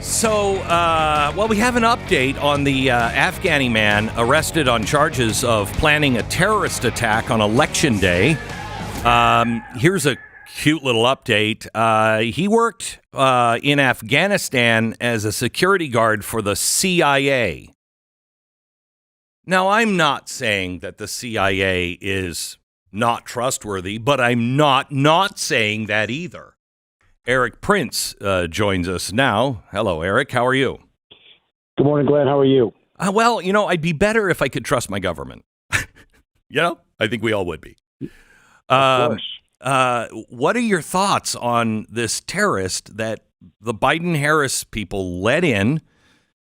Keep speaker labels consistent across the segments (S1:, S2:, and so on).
S1: Well, we have an update on the Afghani man arrested on charges of planning a terrorist attack on Election Day. Here's a cute little update. He worked in Afghanistan as a security guard for the CIA. Now, I'm not saying that the CIA is not trustworthy, but I'm not saying that either. Erik Prince joins us now. Hello, Erik. How are you?
S2: Good morning, Glenn. How are you?
S1: Well, I'd be better if I could trust my government. I think we all would be.
S2: Of course.
S1: What are your thoughts on this terrorist that the Biden-Harris people let in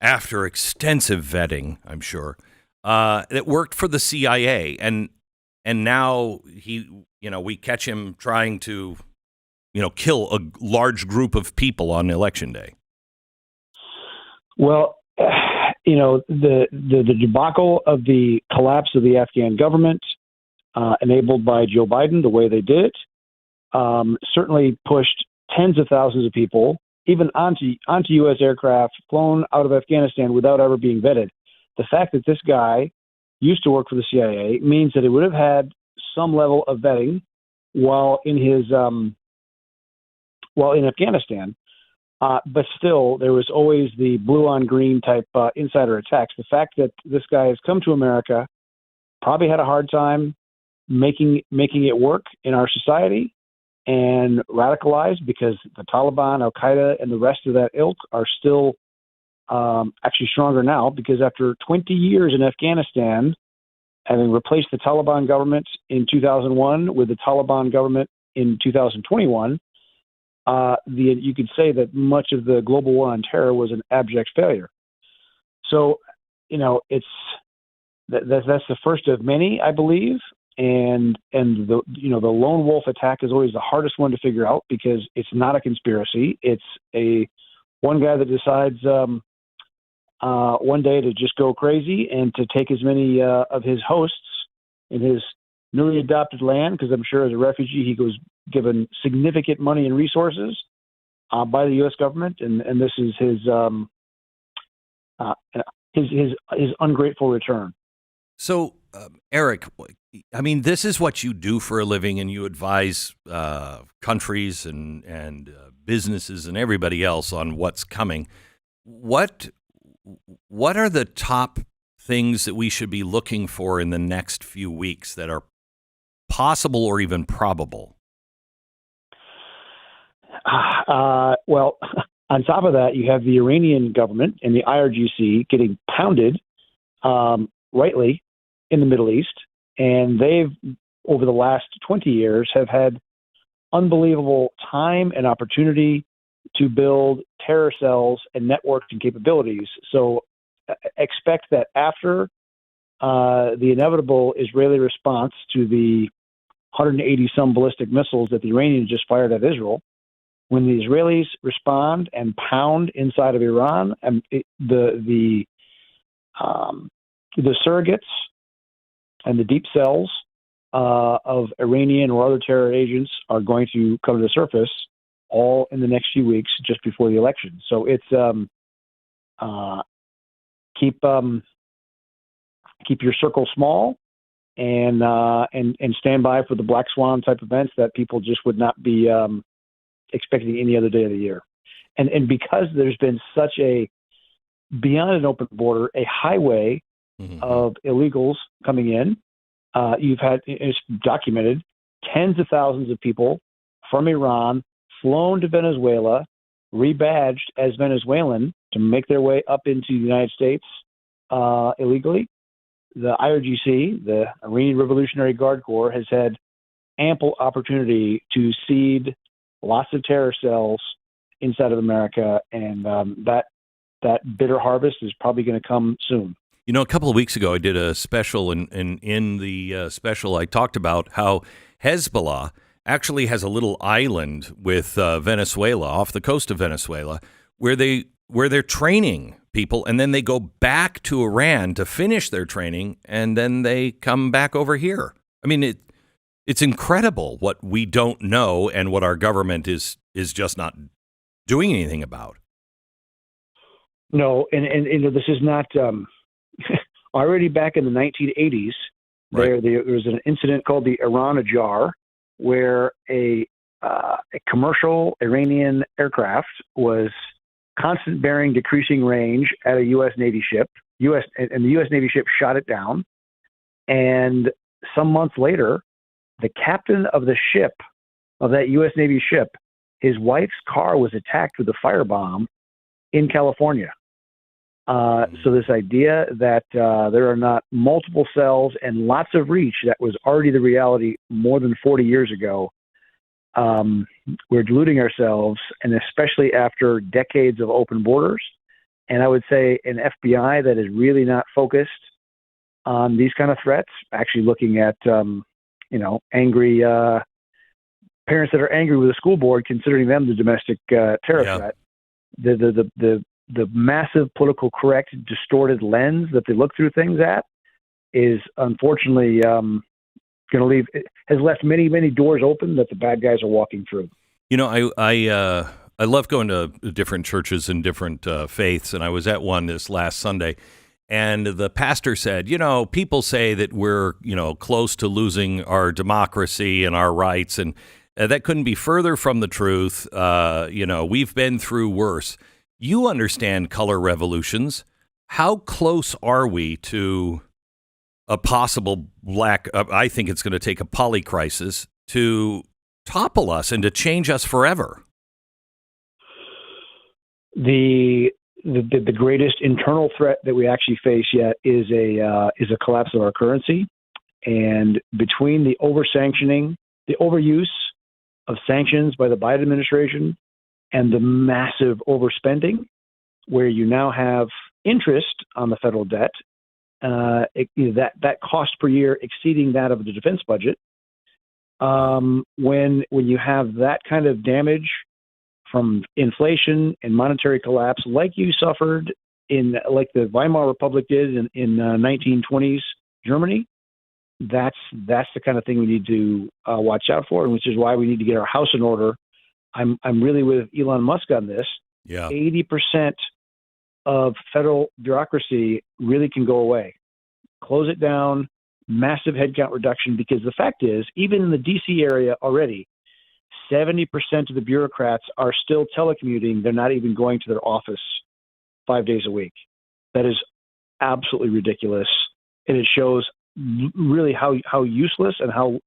S1: after extensive vetting, I'm sure, that worked for the CIA, and now we catch him trying to kill a large group of people on Election Day?
S2: Well, the debacle of the collapse of the Afghan government, enabled by Joe Biden, the way they did it, certainly pushed tens of thousands of people, even onto U.S. aircraft flown out of Afghanistan without ever being vetted. The fact that this guy used to work for the CIA means that he would have had some level of vetting while in Afghanistan, but still there was always the blue on green type insider attacks. The fact that this guy has come to America, probably had a hard time making it work in our society, and radicalized because the Taliban, Al Qaeda, and the rest of that ilk are still actually stronger now, because after 20 years in Afghanistan, having replaced the Taliban government in 2001 with the Taliban government in 2021, you could say that much of the global war on terror was an abject failure. So, that's the first of many, I believe. And the lone wolf attack is always the hardest one to figure out, because it's not a conspiracy. It's one guy that decides one day to just go crazy and to take as many of his hosts in his newly adopted land, because I'm sure as a refugee he was given significant money and resources by the U.S. government, and this is his ungrateful return.
S1: So, Erik, this is what you do for a living, and you advise countries and businesses and everybody else on what's coming. What are the top things that we should be looking for in the next few weeks that are possible or even probable?
S2: Well, on top of that, you have the Iranian government and the IRGC getting pounded, rightly, in the Middle East. And they've, over the last 20 years, have had unbelievable time and opportunity to build terror cells and networks and capabilities. So expect that after the inevitable Israeli response to the 180-some ballistic missiles that the Iranians just fired at Israel, when the Israelis respond and pound inside of Iran, and the surrogates and the deep cells of Iranian or other terror agents are going to come to the surface, all in the next few weeks, just before the election. So it's keep your circle small, and stand by for the black swan type events that people just would not be expecting any other day of the year. And because there's been such a, beyond an open border, a highway of illegals coming in, you've had, it's documented, tens of thousands of people from Iran flown to Venezuela, rebadged as Venezuelan to make their way up into the United States illegally. The IRGC, the Iranian Revolutionary Guard Corps, has had ample opportunity to seed lots of terror cells inside of America, and that bitter harvest is probably going to come soon.
S1: A couple of weeks ago, I did a special, and in the special, I talked about how Hezbollah actually has a little island with Venezuela, off the coast of Venezuela, where they're training people, and then they go back to Iran to finish their training, and then they come back over here. It's incredible what we don't know and what our government is just not doing anything about.
S2: No, and this is not already back in the 1980s.
S1: Right.
S2: There was an incident called the Iran Ajar, where a commercial Iranian aircraft was constant bearing decreasing range at a U.S. Navy ship. And the U.S. Navy ship shot it down. And some months later, the captain of the ship, of that U.S. Navy ship, his wife's car was attacked with a firebomb in California. So this idea that there are not multiple cells and lots of reach, that was already the reality more than 40 years ago. We're deluding ourselves, and especially after decades of open borders. And I would say an FBI that is really not focused on these kind of threats, actually looking at, angry parents that are angry with the school board, considering them the domestic terror threat. The massive political correct, distorted lens that they look through things at is unfortunately has left many, many doors open that the bad guys are walking through.
S1: I love going to different churches and different faiths, and I was at one this last Sunday, and the pastor said, people say that we're, close to losing our democracy and our rights, and that couldn't be further from the truth. We've been through worse. You understand color revolutions. How close are we to a possible I think it's going to take a polycrisis to topple us and to change us forever?
S2: The greatest internal threat that we actually face yet is a collapse of our currency. And between the oversanctioning, the overuse of sanctions by the Biden administration, and the massive overspending, where you now have interest on the federal debt, that cost per year exceeding that of the defense budget. When you have that kind of damage from inflation and monetary collapse, like you suffered like the Weimar Republic did in 1920s Germany, that's the kind of thing we need to watch out for, and which is why we need to get our house in order. I'm really with Elon Musk on this.
S1: Yeah.
S2: 80% of federal bureaucracy really can go away. Close it down, massive headcount reduction, because the fact is, even in the D.C. area already, 70% of the bureaucrats are still telecommuting. They're not even going to their office 5 days a week. That is absolutely ridiculous. And it shows really how useless and how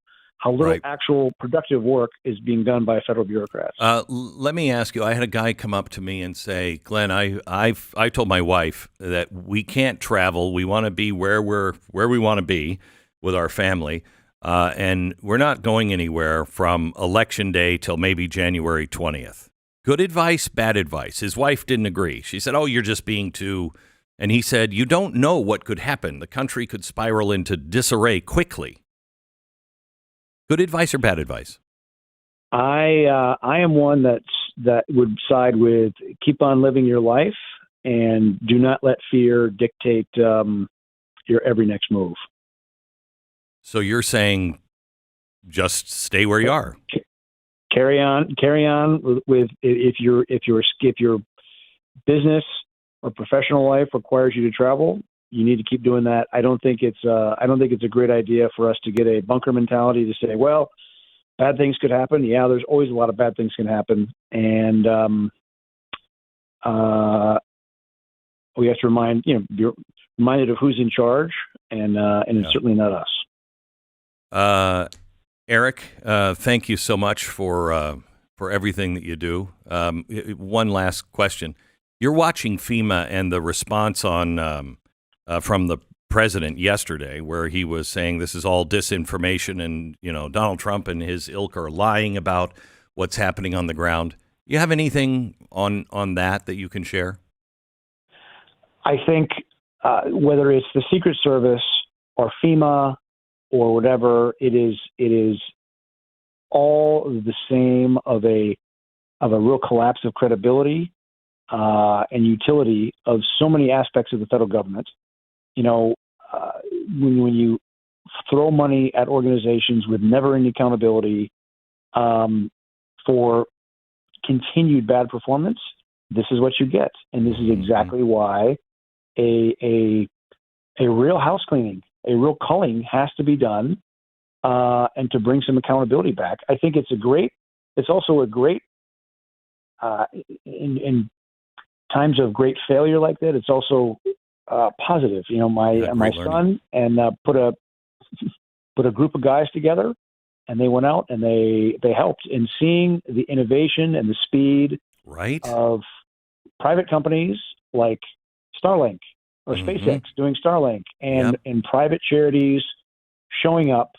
S2: little actual productive work is being done by federal bureaucrats.
S1: Let me ask you, I had a guy come up to me and say, Glenn, I told my wife that we can't travel. We want to be where we want to be with our family. And we're not going anywhere from Election Day till maybe January 20th. Good advice, bad advice. His wife didn't agree. She said, you're just being too... And he said, you don't know what could happen. The country could spiral into disarray quickly. Good advice or bad advice?
S2: I am one that would side with keep on living your life and do not let fear dictate your every next move.
S1: So you're saying just stay where you are.
S2: Carry on with if your business or professional life requires you to travel, you need to keep doing that. I don't think it's a great idea for us to get a bunker mentality to say, well, bad things could happen. Yeah, there's always a lot of bad things can happen, and we have to be reminded of who's in charge, and it's certainly not us.
S1: Erik, thank you so much for everything that you do. One last question: you're watching FEMA and the response on from the president yesterday, where he was saying this is all disinformation, and Donald Trump and his ilk are lying about what's happening on the ground. You have anything on that you can share?
S2: I think whether it's the Secret Service or FEMA or whatever, it is all the same of a real collapse of credibility and utility of so many aspects of the federal government. When you throw money at organizations with never any accountability for continued bad performance, this is what you get. And this is exactly why a real house cleaning, a real culling has to be done, and to bring some accountability back. I think it's also a great, in times of great failure like that, it's also positive. My son and put a group of guys together, and they went out and they helped in seeing the innovation and the speed of private companies like Starlink or SpaceX doing Starlink, and private charities showing up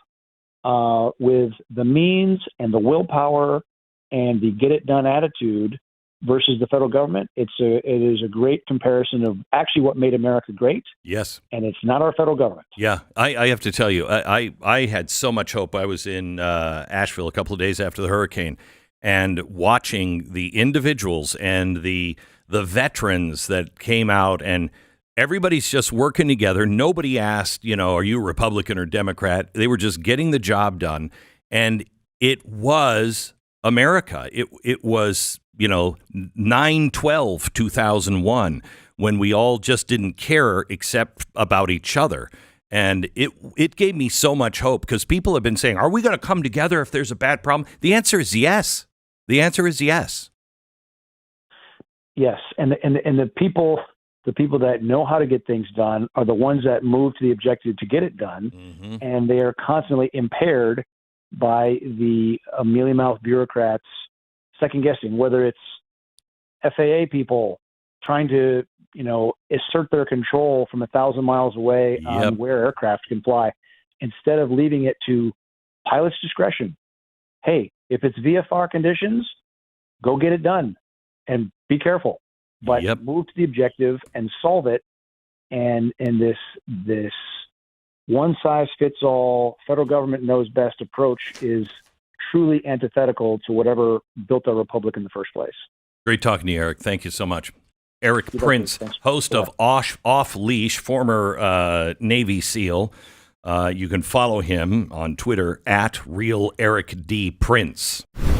S2: with the means and the willpower and the get it done attitude versus the federal government. It is a great comparison of actually what made America great.
S1: Yes.
S2: And it's not our federal government.
S1: Yeah. I have to tell you, I had so much hope. I was in Asheville a couple of days after the hurricane, and watching the individuals and the veterans that came out, and everybody's just working together. Nobody asked, are you Republican or Democrat? They were just getting the job done. And it was America. It was, 9/12/2001, when we all just didn't care except about each other. And it gave me so much hope, because people have been saying, are we going to come together if there's a bad problem? The answer is yes. The answer is yes.
S2: Yes. And the people that know how to get things done are the ones that move to the objective to get it done. Mm-hmm. And they are constantly impaired by the mealy-mouthed bureaucrats second guessing, whether it's FAA people trying to, assert their control from 1,000 miles away on where aircraft can fly, instead of leaving it to pilot's discretion. Hey, if it's VFR conditions, go get it done and be careful, but move to the objective and solve it. And this one size fits all, federal government knows best approach is truly antithetical to whatever built our republic in the first place.
S1: Great talking to you, Erik. Thank you so much. Erik Prince, host of Off Leash, former Navy SEAL. You can follow him on Twitter @RealErikDPrince.